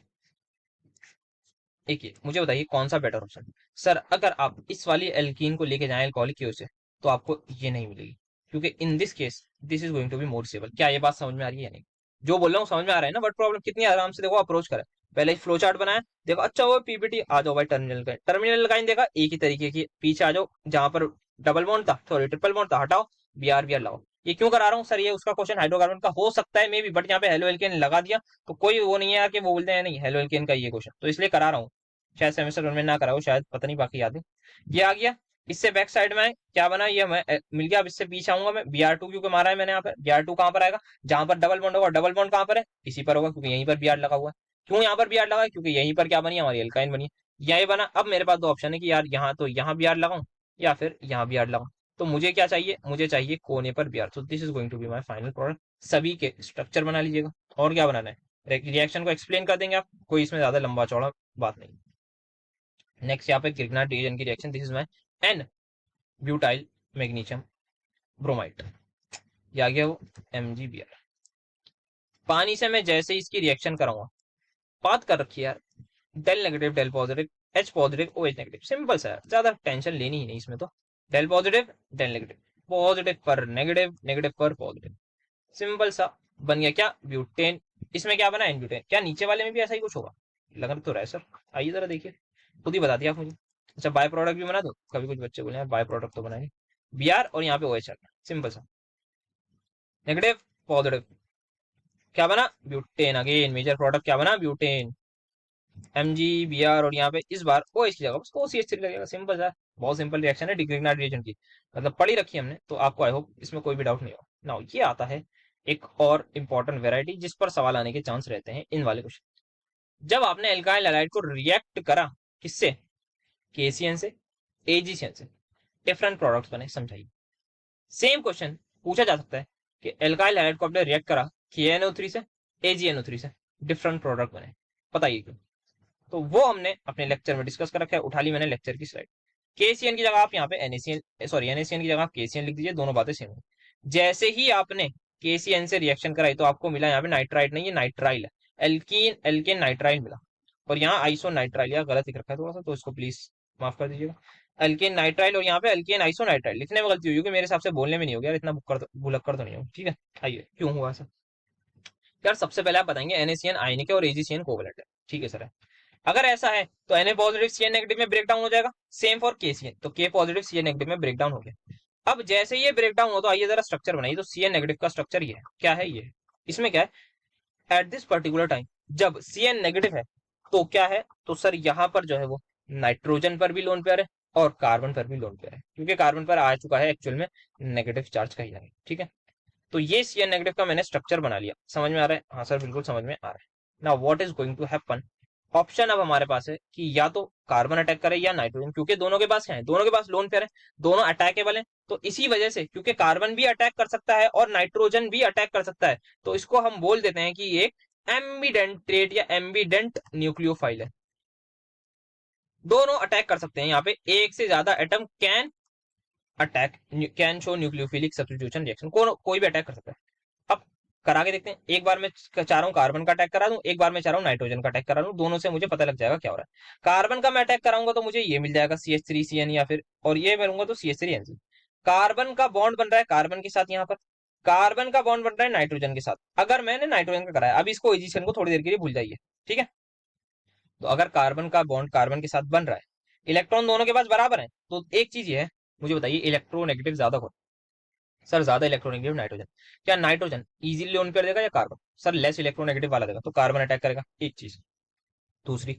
एक ये, मुझे बताइए कौन सा बेटर ऑप्शन। सर अगर आप इस वाली एल्कीन को लेके जाएं अल्कोहलिक की वजह से, तो आपको ये नहीं मिलेगी, क्योंकि in this case this is going to be more stable. क्या ये बात समझ में आ रही है या नहीं, जो बोल रहा हूँ समझ में आ रहा है ना, बट प्रॉब्लम कितनी आराम से देखो अप्रोच करें। पहले फ्लो चार्ट बनाया, देखो अच्छा वो पीपीटी, आ जाओ भाई टर्मिनल का, टर्मिनल लाइन देखा एक ही तरीके की, पीछे आ जाओ जहां पर डबल बॉन्ड था, सॉरी ट्रिपल बॉन्ड था, हटाओ Br लाओ। ये क्यों करा रहा हूँ सर, ये उसका क्वेश्चन हाइड्रोकार्बन का हो सकता है मे बी, बट यहाँ पे हेलो एल्केन लगा दिया तो कोई वो नहीं है कि वो बोलते हैं नहीं हेलो एल्केन का ये क्वेश्चन, तो इसलिए करा रहा हूँ। शायद सेमेस्टर 1 में ना करा हो, शायद पता नहीं, बाकी याद है। ये आ गया, इससे बैक साइड में क्या बना, ये मैं मिल गया। अब इससे पीछे आऊंगा मैं, Br2 क्योंकि मारा है मैंने यहाँ पर, Br2 कहाँ पर आएगा, जहां पर डबल बॉन्ड होगा, डबल बॉन्ड कहाँ पर है, इसी पर होगा, क्योंकि यहीं पर Br लगा हुआ है। क्यों यहाँ पर Br लगा है, क्योंकि यहीं पर क्या बनी हमारी एल्काइन बनी, यही बना। अब मेरे पास 2 ऑप्शन है कि यार यहाँ तो यहाँ Br लगाऊं या फिर यहाँ Br लगाऊं। तो मुझे क्या चाहिए, मुझे चाहिए कोने पर Br, तो this is going to be my final product. सभी के स्ट्रक्चर बना लीजिएगा, और क्या बनाना है, रिएक्शन को एक्सप्लेन कर देंगे आप, कोई इसमें ज्यादा लंबा चौड़ा बात नहीं। नेक्स्ट यहाँ पे ग्रिग्नार्ड डिवीजन की reaction, this is my n butyl magnesium bromide, ये आ गया वो MgBr। पानी से मैं जैसे ही इसकी रिएक्शन कराऊंगा, बात कर रखी है यार, del negative del positive H positive O H negative, simple सा है, ज्यादा टेंशन लेनी ही नहीं इसमें तो। Del positive del negative, positive पर नेगेटिव नेगेटिव पर पॉजिटिव, सिंपल सा बन गया क्या, ब्यूटेन। इसमें क्या बना, एनब्यूटेन। क्या नीचे वाले में भी ऐसा ही कुछ होगा, लग तो रहा है सर, आइए जरा देखिए, खुद ही बता दिया आप मुझे। अच्छा बाय प्रोडक्ट भी बना दो, कभी कुछ बच्चे बोले यार बाय प्रोडक्ट तो बनाएंगे, बी आर और यहाँ पे ओ एच आर, सिंपल सा, नेगेटिव पॉजिटिव, क्या बना, ब्यूटेन। अगेन मेजर प्रोडक्ट क्या बना, butane, M G B R, और यहाँ पे इस बार ओ एच की जगह बस ओ सी एच थ्री लगेगा, सिंपल सा, बहुत सिंपल रिएक्शन है डिग्रिग्नाइट रिएजेंट की, मतलब पढ़ी रखी है हमने, तो आपको आई होप इसमें कोई भी डाउट नहीं हो ना। ये आता है एक और इंपॉर्टेंट वेराइटी जिस पर सवाल आने के चांस रहते हैं इन वाले क्वेश्चन। जब आपने एल्काइल हैलाइड को रिएक्ट करा, किससे, केसीएन से, एजीसीएन से, डिफरेंट प्रोडक्ट्स बने, समझाइए। सेम क्वेश्चन पूछा जा सकता है कि एल्काइल हैलाइड को आपने रिएक्ट करा KNO3 से, AgNO3 से, डिफरेंट प्रोडक्ट बने, बताइए क्यों। तो वो हमने अपने लेक्चर में डिस्कस कर रखा है, उठा ली मैंने लेक्चर की स्लाइड। केसीएन की जगह आप यहाँ पे NaCN, सॉरी NaCN की जगह आप KCN लिख दीजिए, दोनों बातें सेम है। जैसे ही आपने KCN से रिएक्शन कराई तो आपको मिला यहाँ पे नाइट्राइट नहीं, ये नाइट्राइल है, एल्कीन एल्केन नाइट्राइल मिला, और यहाँ आइसो नाइट्राइल, या गलत लिख रखा है थोड़ा सा, तो इसको प्लीज माफ कर दीजिएगा। एल्केन नाइट्राइल और यहाँ पे एल्केन आइसो नाइट्राइल, लिखने में गलती हुई होगी, मेरे हिसाब से बोलने में नहीं होगी यार, इतना भुलक्कर तो नहीं हो, ठीक है। आइए क्यों हुआ ऐसा, यार सबसे पहले आप बताएंगे NaCN आयनिक है और AgCN कोवैलेंट है, ठीक है सर है। अगर ऐसा है तो Na पॉजिटिव Cn नेगेटिव में ब्रेक डाउन हो जाएगा, सेम फॉर KCN, तो K पॉजिटिव Cn नेगेटिव में ब्रेक डाउन हो गया। अब जैसे ये ब्रेक डाउन हो तो आइए जरा स्ट्रक्चर बनाइए, तो Cn नेगेटिव का स्ट्रक्चर ये है, क्या है ये, इसमें क्या है, एट दिस पर्टिकुलर टाइम जब Cn नेगेटिव है तो क्या है, तो सर यहाँ पर जो है वो नाइट्रोजन पर भी लोन पेयर है और कार्बन पर भी लोन पेयर है, क्योंकि कार्बन पर आ चुका है एक्चुअल में नेगेटिव चार्ज कहीं ना कहीं, ठीक है। तो ये Cn नेगेटिव का मैंने स्ट्रक्चर बना लिया, समझ में आ रहा है, हाँ सर बिल्कुल समझ में आ रहा है। Now what is going to happen, option अब हमारे पास है कि या तो कार्बन अटैक करे या नाइट्रोजन, क्योंकि दोनों के पास है, दोनों के पास लोन पेयर है, दोनों अटैकेबल है, तो इसी वजह से क्योंकि कार्बन भी अटैक कर सकता है और नाइट्रोजन भी अटैक कर सकता है, तो इसको हम बोल देते हैं कि ये एम्बिडेंटेट या एम्बिडेंट न्यूक्लियोफाइल है, दोनों अटैक कर सकते हैं। यहाँ पे एक से ज्यादा atom can attack, can show nucleophilic substitution reaction, कोई भी अटैक कर सकता है। अब करा के देखते हैं, एक बार मैं चाह रहा हूँ कार्बन का अटैक करा दूं, एक बार मैं चाह रहा हूँ नाइट्रोजन का अटैक करा दूं, दोनों से मुझे पता लग जाएगा क्या हो रहा है। कार्बन का मैं अटैक कराऊंगा तो मुझे ये मिल जाएगा CH3CN, या फिर और ये करूंगा तो CH3NC। कार्बन का बॉन्ड बन रहा है कार्बन के साथ, यहाँ पर कार्बन का बॉन्ड बन रहा है नाइट्रोजन के साथ, अगर मैंने नाइट्रोजन का कराया, अभी इसको एजीशन को थोड़ी देर के लिए भूल जाइए, ठीक है। तो अगर कार्बन का बॉन्ड कार्बन के साथ बन रहा है, इलेक्ट्रॉन दोनों के पास बराबर है, तो एक चीज ये है, मुझे बताइए इलेक्ट्रोनेगेटिव ज्यादा कौन, सर ज्यादा इलेक्ट्रोनेगेटिव नाइट्रोजन। क्या नाइट्रोजन इजीली लोन पेयर देगा या कार्बन, सर लेस इलेक्ट्रोनेगेटिव वाला देगा, तो कार्बन अटैक करेगा, एक चीज। दूसरी,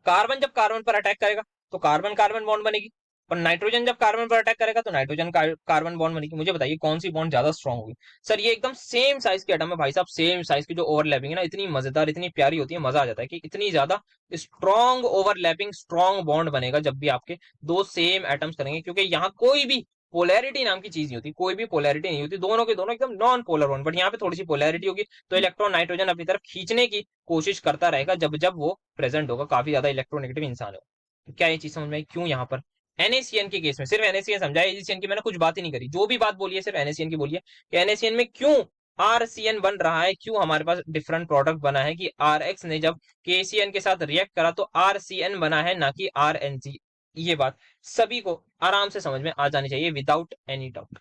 कार्बन जब कार्बन पर अटैक करेगा तो कार्बन कार्बन बॉन्ड बनेगी, और नाइट्रोजन जब कार्बन पर अटैक करेगा तो नाइट्रोजन कार्बन बॉन्ड बनेगी। मुझे बताइए कौन सी बॉन्ड ज्यादा स्ट्रांग होगी, सर ये एकदम सेम साइज के एटम है भाई साहब, सेम साइज की जो ओवरलैपिंग है ना, इतनी मजेदार इतनी प्यारी होती है, मजा आ जाता है कि इतनी ज्यादा स्ट्रॉन्ग ओवरलैपिंग स्ट्रॉन्ग बॉन्ड बनेगा जब भी आपके दो सेम एटम्स करेंगे, क्योंकि यहाँ कोई भी पोलैरिटी नाम की चीज नहीं होती, कोई भी पोलैरिटी नहीं होती, दोनों के दोनों एकदम नॉन पोलर बॉन्ड, बट यहाँ पे थोड़ी सी पोलैरिटी होगी, तो इलेक्ट्रॉन नाइट्रोजन अपनी तरफ खींचने की कोशिश करता रहेगा जब जब वो प्रेजेंट होगा, काफी ज्यादा इलेक्ट्रोनेगेटिव इंसान हो। तो क्या ये चीज समझ में आई, क्यों यहाँ पर NaCN के केस में सिर्फ NaCN समझा, एजीसीएन की मैंने कुछ बात ही नहीं करी, जो भी बात बोली है सिर्फ NaCN की बोलिए कि NaCN में क्यों RCN बन रहा है, क्यों हमारे पास डिफरेंट प्रोडक्ट बना है, कि RX ने जब KCN के साथ रिएक्ट करा तो RCN बना है ना कि RNC। ये बात सभी को आराम से समझ में आ जानी चाहिए विदाउट एनी डाउट,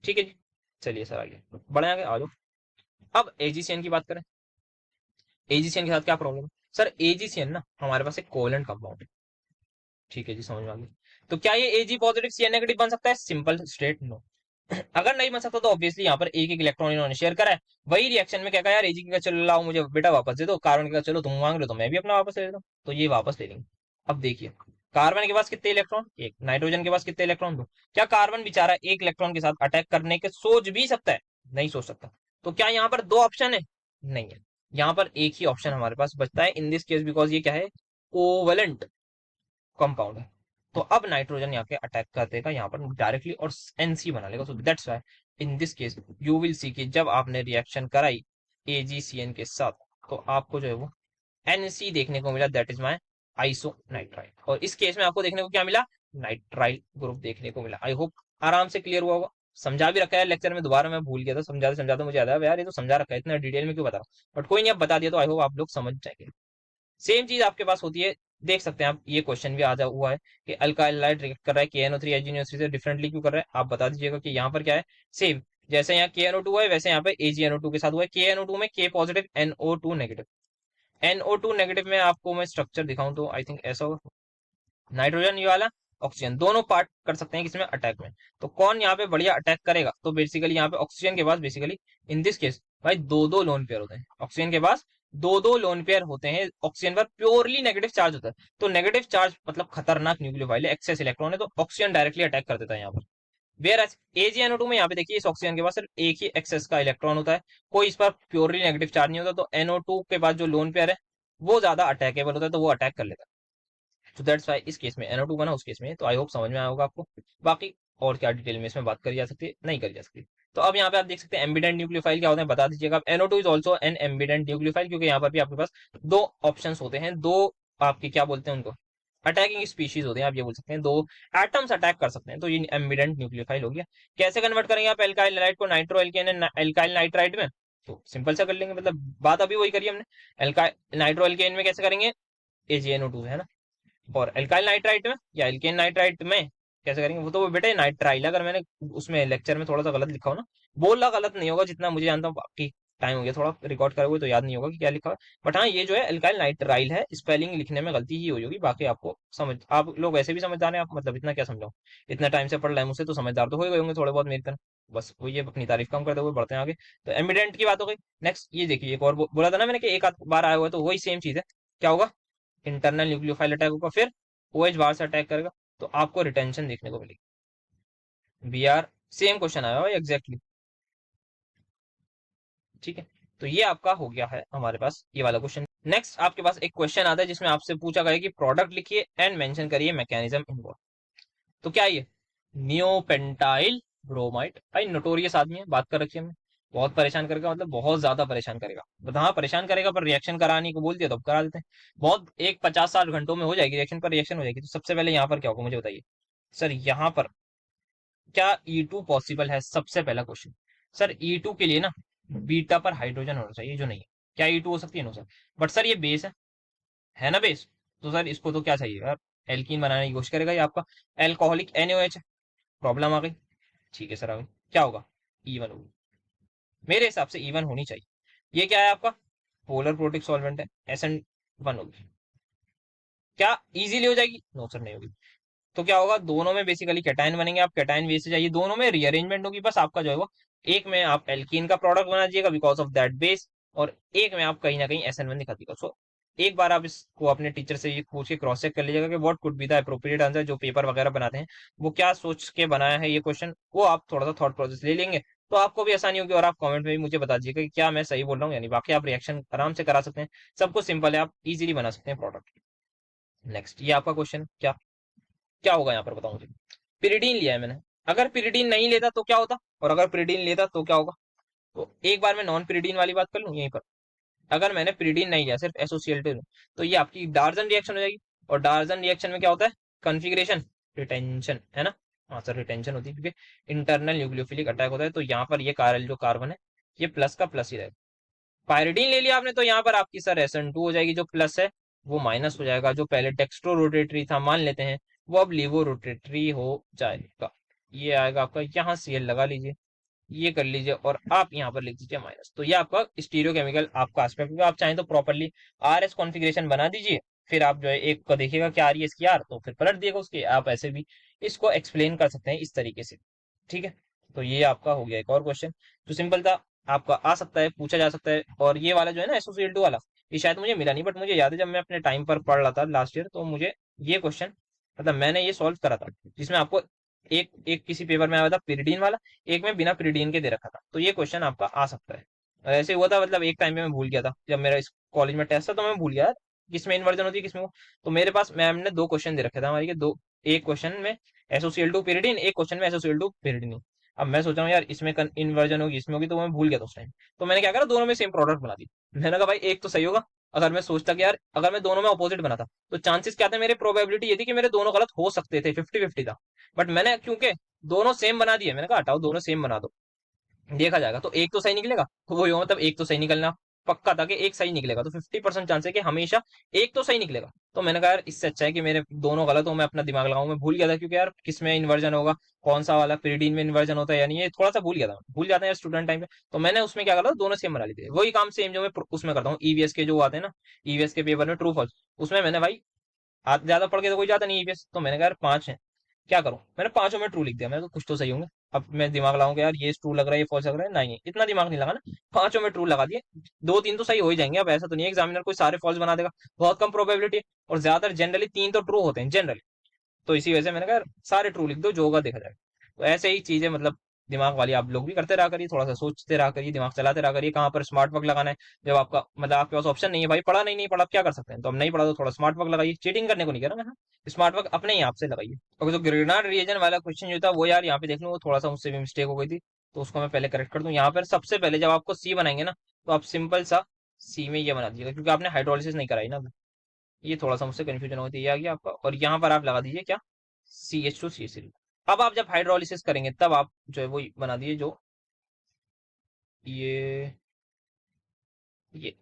ठीक है जी। चलिए सर आगे बढ़े, आगे आ जाओ। अब एजीसीएन की बात करें, एजीसीएन के साथ क्या प्रॉब्लम है, सर एजीसीएन ना हमारे पास एक कोवेलेंट कंपाउंड है, ठीक है जी समझ में आ गई। तो क्या ये Ag पॉजिटिव Cn नेगेटिव बन सकता है, सिंपल स्ट्रेट नो। अगर नहीं बन सकता तो ऑब्वियसली यहाँ पर एक एक इलेक्ट्रॉन इन्होंने शेयर करा है, वही रिएक्शन में क्या कहा यार Ag का चलो लाओ मुझे बेटा वापस दे दो, कार्बन का चलो तुम मांग रहे हो तो मैं भी अपना वापस ले लेता हूँ, तो ये वापस ले लेंगे। अब देखिए कार्बन के पास कितने इलेक्ट्रॉन, एक, नाइट्रोजन के पास कितने इलेक्ट्रॉन, दो। क्या कार्बन बेचारा एक इलेक्ट्रॉन के साथ अटैक करने के सोच भी सकता है, नहीं सोच सकता। तो क्या यहाँ पर दो ऑप्शन है, नहीं है, यहाँ पर एक ही ऑप्शन हमारे पास बचता है इन दिस केस, बिकॉज ये क्या है, कोवेलेंट कंपाउंड है। तो अब नाइट्रोजन यहाँ के अटैक कर देगा यहाँ पर डायरेक्टली और NC बना लेगा, so that's why in this case you will see कि जब आपने रिएक्शन कराई AgCN के साथ तो आपको जो है वो NC देखने को मिला, दैट इज माई आइसोनाइट्राइल, और इस केस में आपको देखने को क्या मिला, नाइट्राइल ग्रुप देखने को मिला। आई होप आराम से क्लियर हुआ होगा। समझा भी रखा है लेक्चर में, दोबारा मैं भूल गया था, समझाते समझाते मुझे याद आया यार ये तो समझा रखा है, इतना डिटेल में क्यों बता रहा हूँ, बट कोई नहीं, अब बता दिया तो आई होप आप लोग समझ जाएंगे। सेम चीज आपके पास होती है, देख सकते हैं आप, ये क्वेश्चन भी आ जा हुआ है कि अल्काइल रिएक्ट कर रहा है KNO3 HNO3 से डिफरेंटली क्यों कर रहा है, आप बता दीजिएगा कि यहाँ पर क्या है। सेम जैसे यहाँ KNO2 है वैसे यहाँ पे AgNO2 के साथ हुआ है। KNO2 में K positive NO2 negative, NO2 negative में आपको मैं स्ट्रक्चर दिखाऊं तो आई थिंक ऐसा होगा, नाइट्रोजन ये वाला, ऑक्सीजन, दोनों पार्ट कर सकते हैं किसमें, अटैक में। तो कौन यहाँ पे बढ़िया अटैक करेगा, तो बेसिकली यहाँ पे ऑक्सीजन के पास बेसिकली इन दिस केस भाई दो दो लोन पेयर होते हैं, ऑक्सीजन के पास दो दो लोन पेयर होते हैं, ऑक्सीजन पर प्योरली नेगेटिव चार्ज होता है, तो नेगेटिव चार्ज मतलब खतरनाक न्यूक्लियोफाइल है, एक्सेस इलेक्ट्रॉन है, तो ऑक्सीजन डायरेक्टली अटैक कर देता है यहाँ पर। वेयर एज AgNO2 में यहाँ पे देखिए इस ऑक्सीजन के पास सिर्फ एक ही एक्सेस का इलेक्ट्रॉन होता है, कोई इस पर प्योरली नेगेटिव चार्ज नहीं होता, तो NO2 के पास जो लोन पेयर है वो ज्यादा अटैकेबल होता है, तो वो अटैक कर लेता है। तो दैट्स वाई इस केस में NO2 बना, उस केस में। तो आई होप समझ में आया होगा आपको। बाकी और क्या डिटेल में इसमें बात करी जा सकती है, नहीं करी जा सकती। तो अब यहाँ पे आप देख सकते हैं एम्बिडेंट न्यूक्लियोफाइल क्या होते हैं, बता दीजिएगा। NO2 is also an ambient nucleophile, क्योंकि यहाँ पर भी आपके पास दो ऑप्शंस होते हैं, दो आपकी क्या बोलते हैं उनको, अटैकिंग स्पीशीज होते हैं, आप ये बोल सकते हैं, दो एटम्स अटैक कर सकते हैं, तो ये एम्बिडेंट न्यूक्लियोफाइल हो गया। कैसे कन्वर्ट करेंगे आप एल्काइल हैलाइड को नाइट्रो एल्केन एल्काइल नाइट्राइड में, तो सिंपल सा कर लेंगे, मतलब बात अभी वही करी हमने। एल्काइल नाइट्रो एल्केन में कैसे करेंगे, AgNO2 है ना, और एल्काइल नाइट्राइट में या एल्केन नाइट्राइट में कैसे करेंगे, वो तो वो बेटे नाइट्राइल, अगर मैंने उसमें लेक्चर में थोड़ा सा गलत लिखा हो ना, बोलना गलत नहीं होगा, जितना मुझे जानता हूँ, बाकी टाइम हो गया थोड़ा रिकॉर्ड करे हुए तो याद नहीं होगा कि क्या लिखा है, बट हाँ ये जो है एल्काइल नाइट्राइल है, स्पेलिंग लिखने में गलती ही हुई होगी, बाकी आपको समझ, आप लोग वैसे भी समझदार हैं, आप मतलब इतना क्या समझाओ, इतना टाइम से पढ़ रहे हैं मुझसे, तो समझदार तो हो गए होंगे थोड़े बहुत मेरी तरह। बस वो ये अपनी तारीफ कम करते हुए बढ़ते हैं आगे। तो एमिडेंट की बात हो गई। नेक्स्ट ये देखिए, एक और बोला था ना मैंने कि एक आध बार आया हुआ है, तो वही सेम चीज है, क्या होगा, इंटरनल न्यूक्लियोफाइल अटैक होगा, फिर OH बाहर से अटैक करेगा, तो आपको रिटेंशन देखने को मिलेगी। BR सेम क्वेश्चन आया हुआ है एग्जैक्टली, ठीक है। तो ये आपका हो गया है हमारे पास ये वाला क्वेश्चन। नेक्स्ट आपके पास एक क्वेश्चन आता है जिसमें आपसे पूछा गया कि प्रोडक्ट लिखिए एंड मेंशन करिए मैकेनिज्म इन्वॉल्व। तो क्या ये नियोपेंटाइल ब्रोमाइड, भाई नोटोरियस आदमी है, बात कर रखी है हमने, बहुत परेशान करेगा, मतलब बहुत ज्यादा परेशान करेगा, बट हाँ परेशान करेगा, पर रिएक्शन कराने को बोल दिया तो अब करा देते हैं, बहुत एक 50-60 घंटों में हो जाएगी रिएक्शन, पर रिएक्शन हो जाएगी। तो सबसे पहले यहाँ पर क्या होगा मुझे बताइए सर, यहाँ पर क्या E2 पॉसिबल है, सबसे पहला क्वेश्चन। सर E2 के लिए ना बीटा पर हाइड्रोजन होना चाहिए, जो नहीं है, क्या E2 हो सकती है, नो सर, बट सर ये बेस है ना बेस, तो सर इसको तो क्या चाहिए यार, एल्कीन बनाने की कोशिश करेगा ये आपका, एल्कोहलिक NaOH, प्रॉब्लम आ गई, ठीक है सर आ गई, क्या होगा, E1 होगी, मेरे हिसाब से E1 होनी चाहिए। ये क्या है आपका, पोलर प्रोटिक सॉल्वेंट है, SN1 होगी, क्या इजीली हो जाएगी, नो सर नहीं होगी। तो क्या होगा, दोनों में बेसिकली कैटायन बनेंगे, आप कैटायन बेस से जाइए, दोनों में रीअरेंजमेंट होगी, बस आपका जो है वो एक में आप एल्कीन का प्रोडक्ट बना दीजिएगा बिकॉज ऑफ दैट बेस, और एक में आप कहीं ना कहीं SN1 दिखा दीजिएगा। सो एक बार आप इसको अपने टीचर से ये पूछ के क्रॉस चेक कर लीजिएगा कि what could be the appropriate answer, जो पेपर वगैरह बनाते हैं वो क्या सोच के बनाया है ये क्वेश्चन, वो आप थोड़ा सा थॉट प्रोसेस ले लेंगे, तो आपको भी आसानी होगी, और आप कमेंट में भी मुझे बता दीजिएगा कि क्या मैं सही बोल रहा हूँ, यानी बाकी आप रिएक्शन आराम से करा सकते हैं, सब कुछ सिंपल है, आप इजीली बना सकते हैं प्रोडक्ट। नेक्स्ट ये आपका क्वेश्चन, क्या क्या होगा यहाँ पर बताओ मुझे। पिरिडीन लिया है मैंने, अगर पिरिडीन नहीं लेता तो क्या होता, और अगर पिरिडीन लेता तो क्या होगा। तो एक बार मैं नॉन पिरिडीन वाली बात कर लूँ यहीं पर, अगर मैंने पिरिडीन नहीं लिया सिर्फ एसोसिएटेड, तो ये आपकी डार्जन रिएक्शन हो जाएगी, और डार्जन रिएक्शन में क्या होता है, कन्फिग्रेशन, रिटेंशन, है ना, हाँ सर रिटेंशन होती है, क्योंकि इंटरनल न्यूक्लियोफिलिक अटैक होता है, तो यहाँ पर ये कार्बन जो कार्बन है ये प्लस का प्लस ही रहेगा। पायरिडीन ले लिया आपने, तो यहाँ पर आपकी सर SN2 हो जाएगी, जो प्लस है वो माइनस हो जाएगा, जो पहले डेक्स्ट्रो रोटेटरी था मान लेते हैं वो अब लीवो रोटेटरी हो जाएगा, ये आएगा आपका, यहाँ Cl लगा लीजिए, ये कर लीजिए, और आप यहाँ पर लिख दीजिए माइनस, तो ये आपका स्टीरियोकेमिकल आपका एस्पेक्ट, आप चाहें तो प्रॉपरली RS कॉन्फ़िगरेशन बना दीजिए, फिर आप जो है एक को देखिएगा क्या आ रही है इसकी R, तो फिर पलट दिएगा उसके, आप ऐसे भी इसको एक्सप्लेन कर सकते हैं इस तरीके से, ठीक है। तो ये आपका हो गया एक और क्वेश्चन जो सिंपल था, आपका आ सकता है, पूछा जा सकता है। और ये वाला जो है ना एसोसिएटेड वाला, ये शायद मुझे मिला नहीं, बट मुझे याद है जब मैं अपने टाइम पर पढ़ रहा था लास्ट ईयर, तो मुझे ये क्वेश्चन मतलब मैंने ये सॉल्व करा था, जिसमें आपको एक एक किसी पेपर में आया था पिरिडीन वाला, एक में बिना पिरिडीन के दे रखा था, तो ये क्वेश्चन आपका आ सकता है। ऐसे हुआ था, मतलब एक टाइम पे मैं भूल गया था, जब मेरा इस कॉलेज में टेस्ट था तो मैं भूल गया किसमें इन्वर्जन होती है किसमें वो, तो मेरे पास मैम ने दो क्वेश्चन दे रखे थे हमारे के, दो, एक क्वेश्चन में एसोसिएल टू पिरिडीन, एक क्वेश्चन में एसोसिएल टू पिरिडीन। अब मैं सोच रहा हूँ यार इसमें इन्वर्जन होगी इसमें होगी, तो मैं भूल गया था उस टाइम, तो मैंने क्या करा, दोनों में सेम प्रोडक्ट बना दी। मैंने कहा भाई एक तो सही होगा, अगर मैं सोचता कि यार अगर मैं दोनों में अपोजिट बनाता तो चांसेस क्या थे, मेरे प्रोबेबिलिटी ये थी कि मेरे दोनों गलत हो सकते थे, 50-50 था, बट मैंने क्योंकि दोनों सेम बना दिए, मैंने कहा हटाओ दोनों सेम बना दो, देखा जाएगा। तो एक तो सही निकलेगा, तो वही मतलब एक तो सही निकलना पक्का था कि एक सही निकलेगा, तो 50% चांस है कि हमेशा एक तो सही निकलेगा। तो मैंने कहा यार इससे अच्छा है कि मेरे दोनों गलत हो, मैं अपना दिमाग लगाऊं। मैं भूल गया था क्योंकि यार किसमें इन्वर्जन होगा, कौन सा वाला पिरिडीन में इन्वर्जन होता है या नहीं, ये थोड़ा सा भूल गया था, भूल जाते हैं यार स्टूडेंट टाइम पे। तो मैंने उसमें क्या करा, दोनों सेम बना लिए थे। वही काम सेम जो मैं उसमें करता हूँ, ईवीएस के जो आते हैं ना, ईवीएस के पेपर में ट्रू फॉल्स, उसमें मैंने भाई ज्यादा पढ़ के तो कोई जाता नहीं ईवीएस, तो मैंने कहा यार 5 है, क्या करूं, मैंने पांचों में ट्रू लिख दिया। मैंने तो कुछ तो सही होंगे। अब मैं दिमाग लगाऊंगा यार ये ट्रू लग रहा है, ये फॉल्स लग रहा है, नहीं इतना दिमाग नहीं लगा ना, पांचों में ट्रू लगा दिए। दो तीन तो सही हो ही जाएंगे, अब ऐसा तो नहीं है एग्जामिनर कोई सारे फॉल्स बना देगा, बहुत कम प्रोबेबिलिटी है। और ज्यादातर जनरली 3 तो ट्रू होते हैं जनरली। तो इसी वजह से मैंने कहा सारे ट्रू लिख दो, जो होगा देखा जाएगा। तो ऐसे ही चीजें मतलब दिमाग वाली आप लोग भी करते रहा करिए, थोड़ा सा सोचते रहा करिए, दिमाग चलाते रहा करिए, कहाँ पर स्मार्ट वर्क लगाना है। जब आपका मतलब आपके पास ऑप्शन नहीं है, भाई पढ़ा नहीं, नहीं पढ़ा, आप क्या कर सकते हैं, तो हम नहीं पढ़ा तो थोड़ा स्मार्ट वर्क लगाइए। चीटिंग करने को नहीं कह रहा मैं, स्मार्ट वर्क अपने ही आप से लगाइए। और जो ग्रेनाड रीजन वाला क्वेश्चन जो था वो यार यहाँ पे देख लो, वो थोड़ा सा मुझसे भी मिस्टेक हो गई थी, तो उसको मैं पहले करेक्ट कर दूं। यहाँ पर सबसे पहले जब आपको सी बनाएंगे ना, तो आप सिंपल सा सी में ये बना दीजिएगा, क्योंकि आपने हाइड्रोलिसिस नहीं कराई ना। ये थोड़ा सा मुझसे कंफ्यूजन होती है, ये आ गया आपका। और यहाँ पर आप लगा दीजिए क्या, CH2CH3। अब आप जब हाइड्रोलिसिस करेंगे तब आप जो है वो बना दीजिए, जो ये ये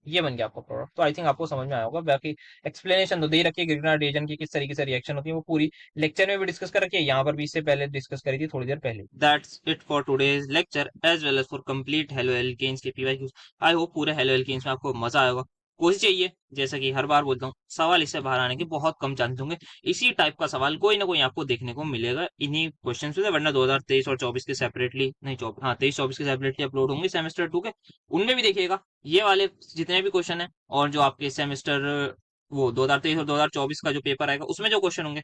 ये बन गया आपका प्रोडक्ट। तो आई थिंक आपको समझ में आया होगा। बाकी एक्सप्लेनेशन तो दे रखी है ग्रिग्नार्ड रीजन की, किस तरीके से रिएक्शन होती है, वो पूरी लेक्चर में भी डिस्कस कर रखी है, यहाँ पर भी इससे पहले डिस्कस करी थी थोड़ी देर पहले। That's it for today's lecture as well as for complete halo alkanes के पीवाईक्यूज। आई होप पूरे हेलो एल्केन्स में आपको मजा आएगा। कोशिश चाहिए, जैसा कि हर बार बोलता हूँ, सवाल इससे बाहर आने के बहुत कम चांस होंगे। इसी टाइप का सवाल कोई ना कोई आपको देखने को मिलेगा इन्हीं क्वेश्चन से, वरना 2023 और 24 के सेपरेटली नहीं, 24 हाँ 23-24 के सेपरेटली अपलोड होंगे सेमेस्टर 2 के, उनमें भी देखिएगा ये वाले जितने भी क्वेश्चन है। और जो आपके सेमेस्टर वो 2023 और 2024 का जो पेपर आएगा उसमें जो क्वेश्चन होंगे,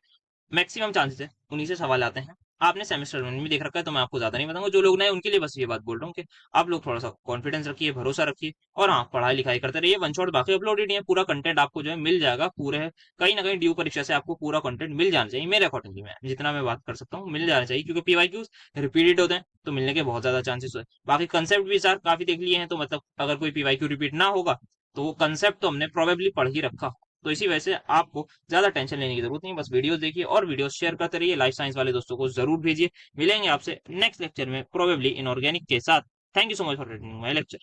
मैक्सिमम चांसेस है उन्हीं से सवाल आते हैं। आपने सेमेस्टर वन में देख रखा है तो मैं आपको ज्यादा नहीं बताऊंगा, जो लोग नए उनके लिए बस ये बात बोल रहा हूँ कि आप लोग थोड़ा सा कॉन्फिडेंस रखिए, भरोसा रखिए, और हाँ पढ़ाई लिखाई करते रहिए। वन शॉट बाकी अपलोडेड है, पूरा कंटेंट आपको जो है मिल जाएगा पूरे है। कहीं ना कहीं ड्यू परीक्षा से आपको पूरा कंटेंट मिल जाना चाहिए, मेरे अकॉर्डिंगली मैं जितना मैं बात कर सकता हूँ मिल जाना चाहिए, क्योंकि पीवाईक्यूज रिपीटेड होते हैं तो मिलने के बहुत ज्यादा चांसेस है। बाकी कंसेप्ट भी सर काफी देख लिए हैं, तो मतलब अगर कोई पीवाईक्यू रिपीट ना होगा तो वो कंसेप्ट तो हमने प्रोबेबली पढ़ ही रखा। तो इसी वजह से आपको ज्यादा टेंशन लेने की जरूरत नहीं, बस वीडियोस देखिए और वीडियोस शेयर करते रहिए, लाइफ साइंस वाले दोस्तों को जरूर भेजिए। मिलेंगे आपसे नेक्स्ट लेक्चर में प्रोबेबली इनऑर्गेनिक के साथ। Thank you so much for attending my lecture.